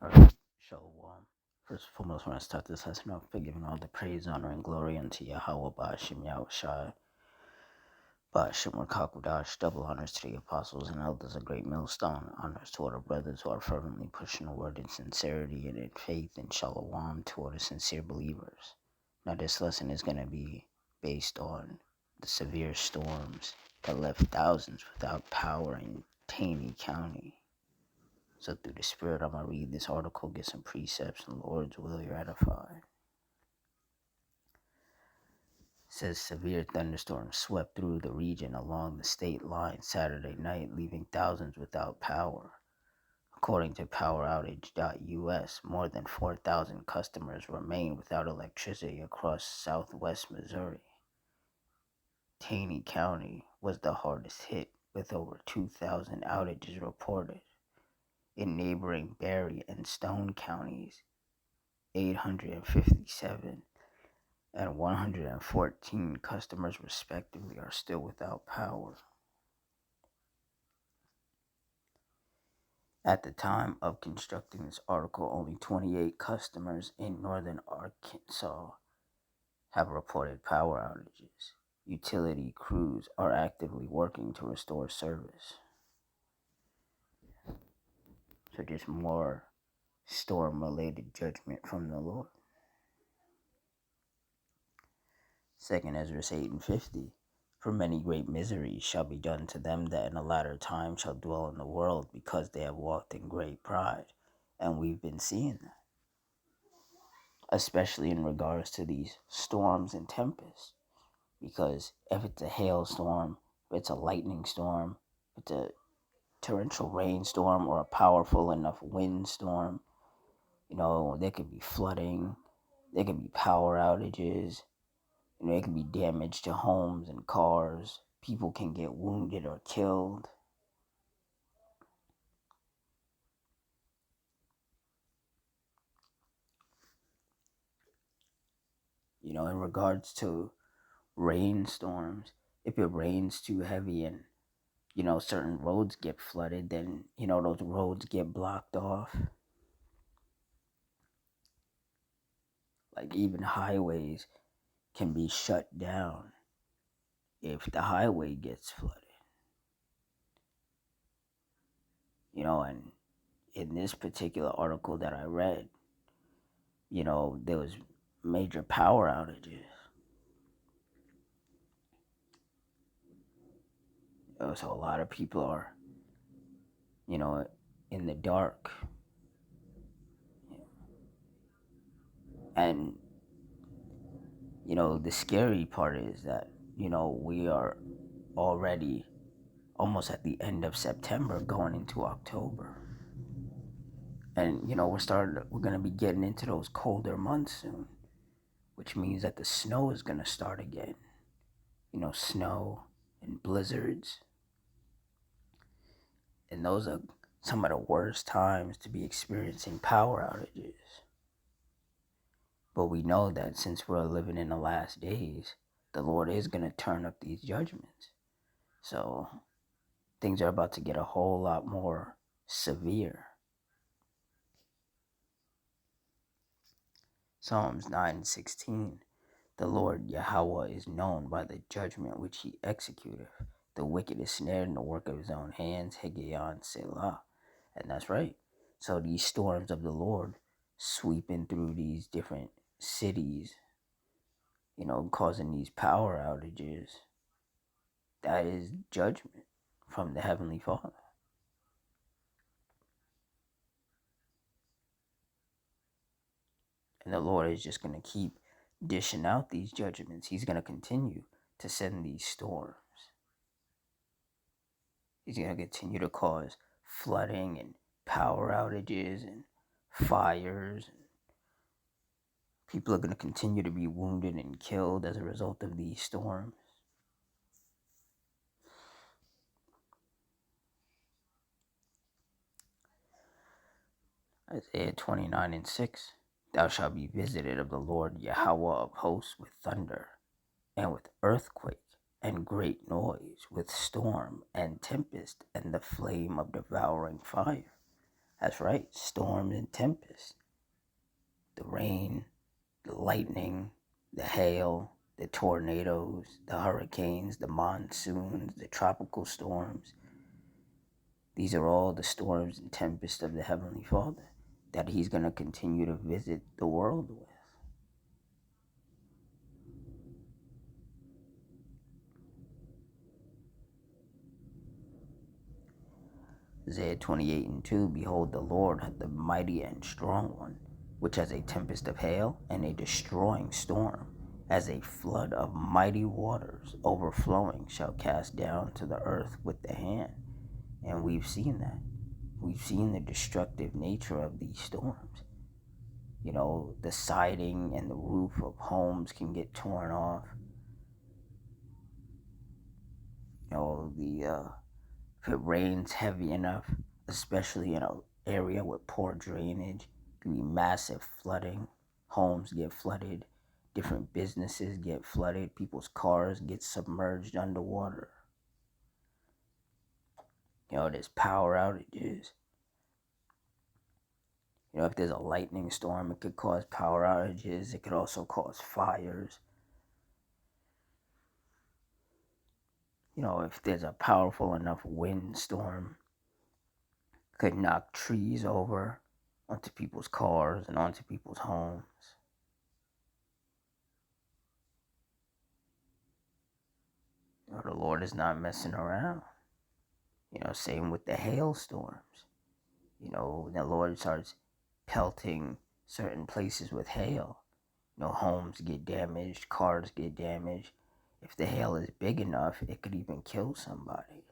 Alright, Shalom. First and foremost, when I start this lesson off by giving all the praise, honor, and glory unto Yahweh, Ba'ashim Yahushai, Ba'ashim Rakakudash, double honors to the apostles and elders of Great Millstone, honors to all the brothers who are fervently pushing the word in sincerity and in faith, and Shalom to all the sincere believers. Now, this lesson is going to be based on the severe storms that left thousands without power in Taney County. So through the Spirit, I'm going to read this article, get some precepts, and the Lord's will be ratified. It says, severe thunderstorms swept through the region along the state line Saturday night, leaving thousands without power. According to PowerOutage.us, more than 4,000 customers remain without electricity across southwest Missouri. Taney County was the hardest hit, with over 2,000 outages reported. In neighboring Berry and Stone counties, 857 and 114 customers respectively are still without power. At the time of constructing this article, only 28 customers in northern Arkansas have reported power outages. Utility crews are actively working to restore service. So just more storm-related judgment from the Lord. 2 Ezra 8:50. For many great miseries shall be done to them that in the latter time shall dwell in the world, because they have walked in great pride. And we've been seeing that, especially in regards to these storms and tempests. Because if it's a hailstorm, if it's a lightning storm, if it's a torrential rainstorm or a powerful enough windstorm, there could be flooding, there could be power outages. There can be damage to homes and cars. People can get wounded or killed. In regards to rainstorms, if it rains too heavy and, certain roads get flooded, then, those roads get blocked off. Like even highways can be shut down if the highway gets flooded. And in this particular article that I read, there was major power outages. So a lot of people are, in the dark. And, the scary part is that, we are already almost at the end of September going into October. And, we're going to be getting into those colder months soon, which means that the snow is going to start again. Snow and blizzards. And those are some of the worst times to be experiencing power outages. But we know that since we're living in the last days, the Lord is going to turn up these judgments. So things are about to get a whole lot more severe. Psalms 9:16. The Lord Yahweh is known by the judgment which he executeth. The wicked is snared in the work of his own hands. Hegion Selah. And that's right. So these storms of the Lord sweeping through these different cities, causing these power outages, that is judgment from the Heavenly Father. And the Lord is just going to keep dishing out these judgments. He's going to continue to send these storms. He's going to continue to cause flooding and power outages and fires. And people are going to continue to be wounded and killed as a result of these storms. Isaiah 29:6. Thou shalt be visited of the Lord Yahweh of hosts with thunder, and with earthquake, and great noise, with storm and tempest, and the flame of devouring fire. That's right, storms and tempests. The rain, the lightning, the hail, the tornadoes, the hurricanes, the monsoons, the tropical storms. These are all the storms and tempests of the Heavenly Father that He's going to continue to visit the world with. Isaiah 28:2, Behold, the Lord, the mighty and strong one, which has a tempest of hail and a destroying storm, as a flood of mighty waters overflowing, shall cast down to the earth with the hand. And we've seen that. We've seen the destructive nature of these storms. The siding and the roof of homes can get torn off. If it rains heavy enough, especially in an area with poor drainage, can be massive flooding. Homes get flooded, different businesses get flooded, people's cars get submerged underwater. There's power outages. If there's a lightning storm, it could cause power outages. It could also cause fires. If there's a powerful enough windstorm, it could knock trees over onto people's cars and onto people's homes. The Lord is not messing around. Same with the hailstorms. The Lord starts pelting certain places with hail. Homes get damaged, cars get damaged. If the hail is big enough, it could even kill somebody.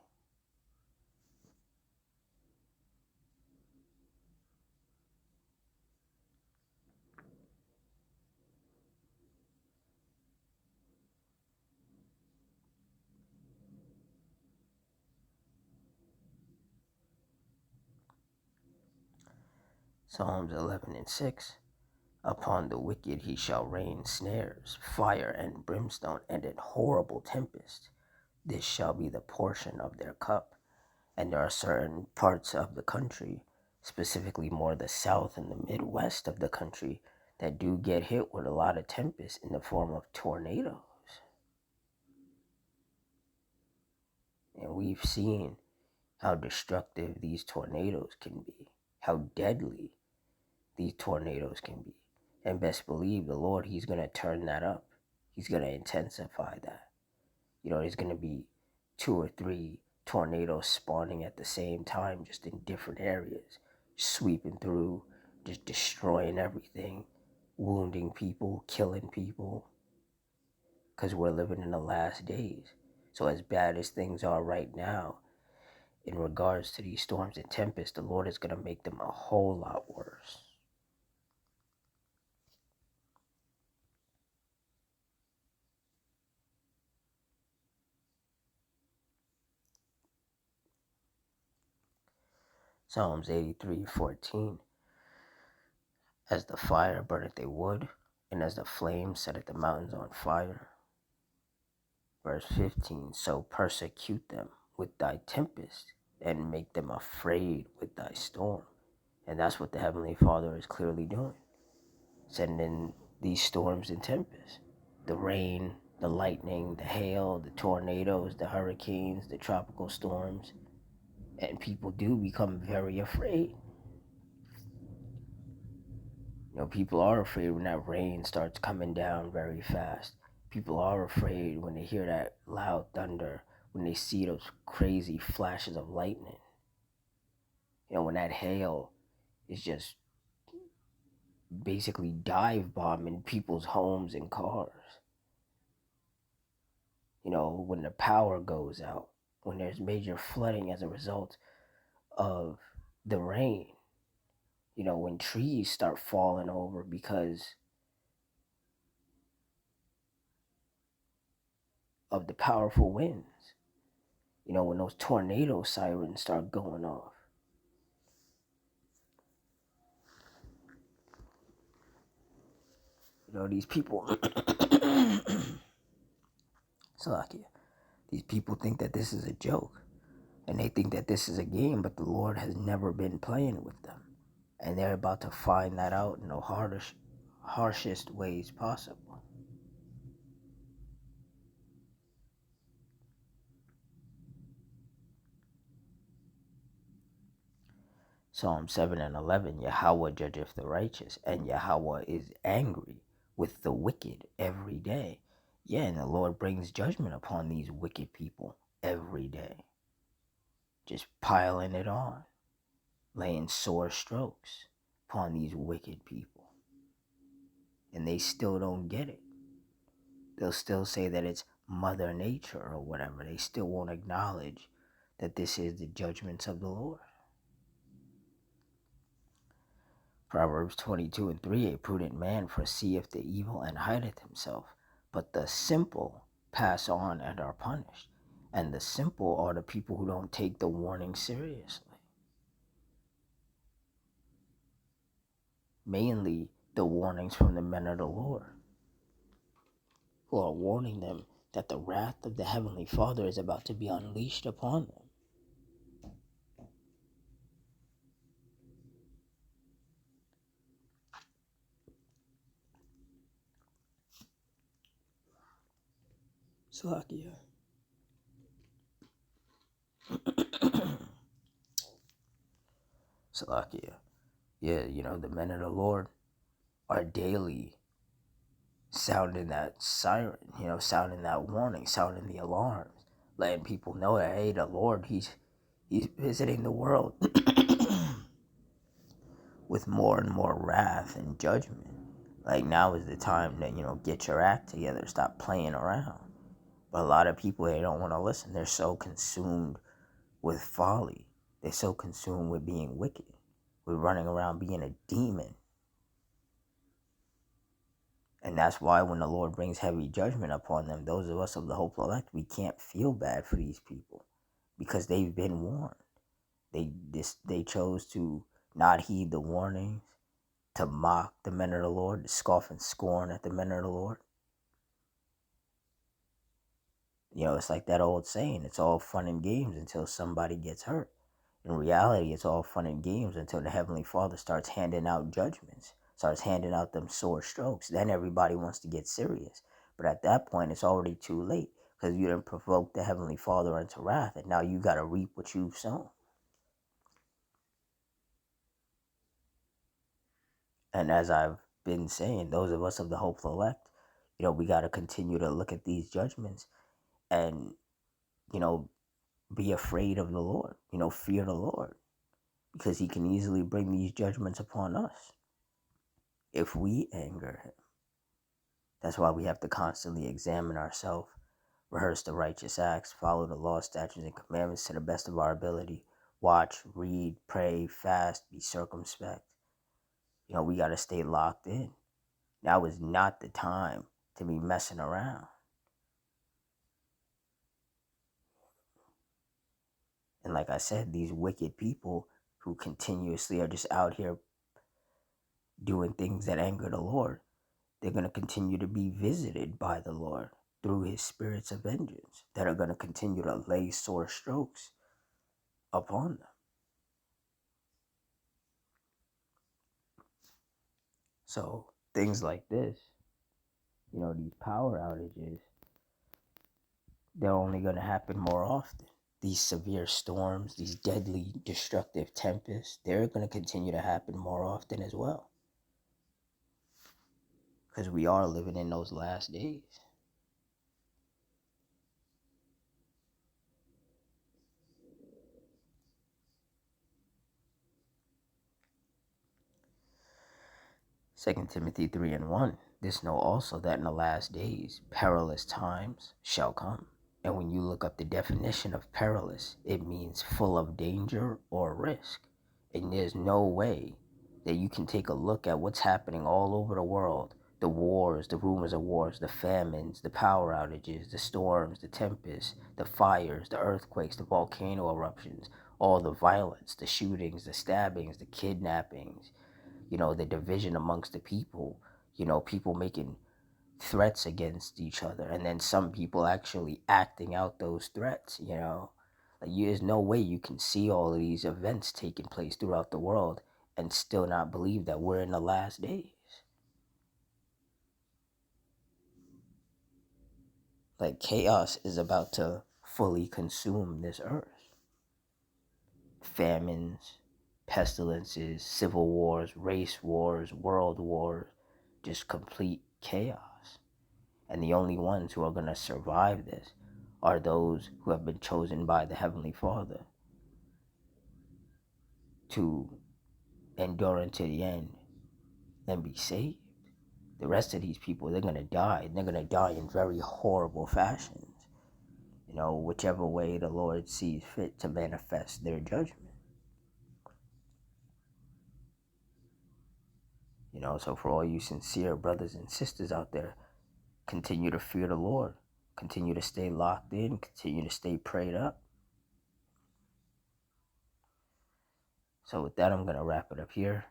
Psalms 11:6. Upon the wicked he shall rain snares, fire and brimstone, and an horrible tempest. This shall be the portion of their cup. And there are certain parts of the country, specifically more the south and the Midwest of the country, that do get hit with a lot of tempests in the form of tornadoes. And we've seen how destructive these tornadoes can be, how deadly these tornadoes can be. And best believe the Lord, He's going to turn that up. He's going to intensify that. There's going to be 2 or 3 tornadoes spawning at the same time, just in different areas, sweeping through, just destroying everything, wounding people, killing people, because we're living in the last days. So as bad as things are right now, in regards to these storms and tempests, the Lord is going to make them a whole lot worse. Psalms 83:14. As the fire burneth a wood, and as the flame setteth the mountains on fire. Verse 15. So persecute them with thy tempest, and make them afraid with thy storm. And that's what the Heavenly Father is clearly doing. Sending these storms and tempests. The rain, the lightning, the hail, the tornadoes, the hurricanes, the tropical storms. And people do become very afraid. People are afraid when that rain starts coming down very fast. People are afraid when they hear that loud thunder, when they see those crazy flashes of lightning. When that hail is just basically dive bombing people's homes and cars. When the power goes out, when there's major flooding as a result of the rain. When trees start falling over because of the powerful winds. When those tornado sirens start going off. These people, Salakia, these people think that this is a joke. And they think that this is a game, but the Lord has never been playing with them. And they're about to find that out in the harshest ways possible. Psalm 7 and 11, Yahweh judgeth the righteous, and Yahweh is angry with the wicked every day. Yeah, and the Lord brings judgment upon these wicked people every day. Just piling it on, laying sore strokes upon these wicked people. And they still don't get it. They'll still say that it's Mother Nature or whatever. They still won't acknowledge that this is the judgments of the Lord. Proverbs 22 and 3, a prudent man foreseeth the evil and hideth himself, but the simple pass on and are punished. And the simple are the people who don't take the warning seriously. Mainly the warnings from the men of the Lord, who are warning them that the wrath of the Heavenly Father is about to be unleashed upon them. Salakia. Salakia. Yeah, the men of the Lord are daily sounding that siren, sounding that warning, sounding the alarms, letting people know that, hey, the Lord, he's visiting the world with more and more wrath and judgment. Like, now is the time to, get your act together, stop playing around. But a lot of people, they don't want to listen. They're so consumed with folly. They're so consumed with being wicked, with running around being a demon. And that's why when the Lord brings heavy judgment upon them, those of us of the hopeful elect, we can't feel bad for these people because they've been warned. They chose to not heed the warnings, to mock the men of the Lord, to scoff and scorn at the men of the Lord. It's like that old saying, it's all fun and games until somebody gets hurt. In reality, it's all fun and games until the Heavenly Father starts handing out judgments, starts handing out them sore strokes. Then everybody wants to get serious. But at that point, it's already too late because you didn't provoke the Heavenly Father into wrath, and now you got to reap what you've sown. And as I've been saying, those of us of the hopeful elect, we got to continue to look at these judgments and, be afraid of the Lord, fear the Lord, because he can easily bring these judgments upon us if we anger him. That's why we have to constantly examine ourselves, rehearse the righteous acts, follow the law, statutes, and commandments to the best of our ability, watch, read, pray, fast, be circumspect. We got to stay locked in. Now is not the time to be messing around. And like I said, these wicked people who continuously are just out here doing things that anger the Lord, they're going to continue to be visited by the Lord through his spirits of vengeance that are going to continue to lay sore strokes upon them. So things like this, these power outages, they're only going to happen more often. These severe storms, these deadly destructive tempests, they're going to continue to happen more often as well. Because we are living in those last days. Second Timothy 3 and 1. This know also that in the last days perilous times shall come. And when you look up the definition of perilous, it means full of danger or risk. And there's no way that you can take a look at what's happening all over the world. The wars, the rumors of wars, the famines, the power outages, the storms, the tempests, the fires, the earthquakes, the volcano eruptions, all the violence, the shootings, the stabbings, the kidnappings, the division amongst the people, people making threats against each other, and then some people actually acting out those threats. Like, there's no way you can see all of these events taking place throughout the world and still not believe that we're in the last days. Like, chaos is about to fully consume this earth. Famines, pestilences, civil wars, race wars, world wars, just complete chaos. And the only ones who are going to survive this are those who have been chosen by the Heavenly Father to endure unto the end and be saved. The rest of these people, they're going to die. They're going to die in very horrible fashions. Whichever way the Lord sees fit to manifest their judgment. So for all you sincere brothers and sisters out there, continue to fear the Lord. Continue to stay locked in. Continue to stay prayed up. So with that, I'm going to wrap it up here.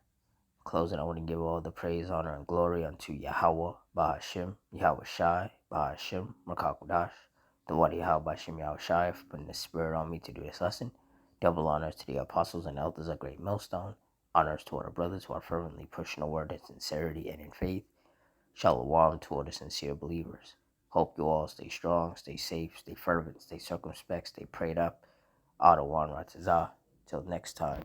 Closing, I want to give all the praise, honor, and glory unto Yahweh, Bahashim, Yahweh Shai, Bahashim, Makakudash, the Wadi Yahweh Bahashim Yahweh Shai, for putting the spirit on me to do this lesson. Double honors to the apostles and elders of Great Millstone. Honors to our brothers who are fervently pushing the word in sincerity and in faith. Shalom to all the sincere believers. Hope you all stay strong, stay safe, stay fervent, stay circumspect, stay prayed up. Adawan Ratazah. Till next time.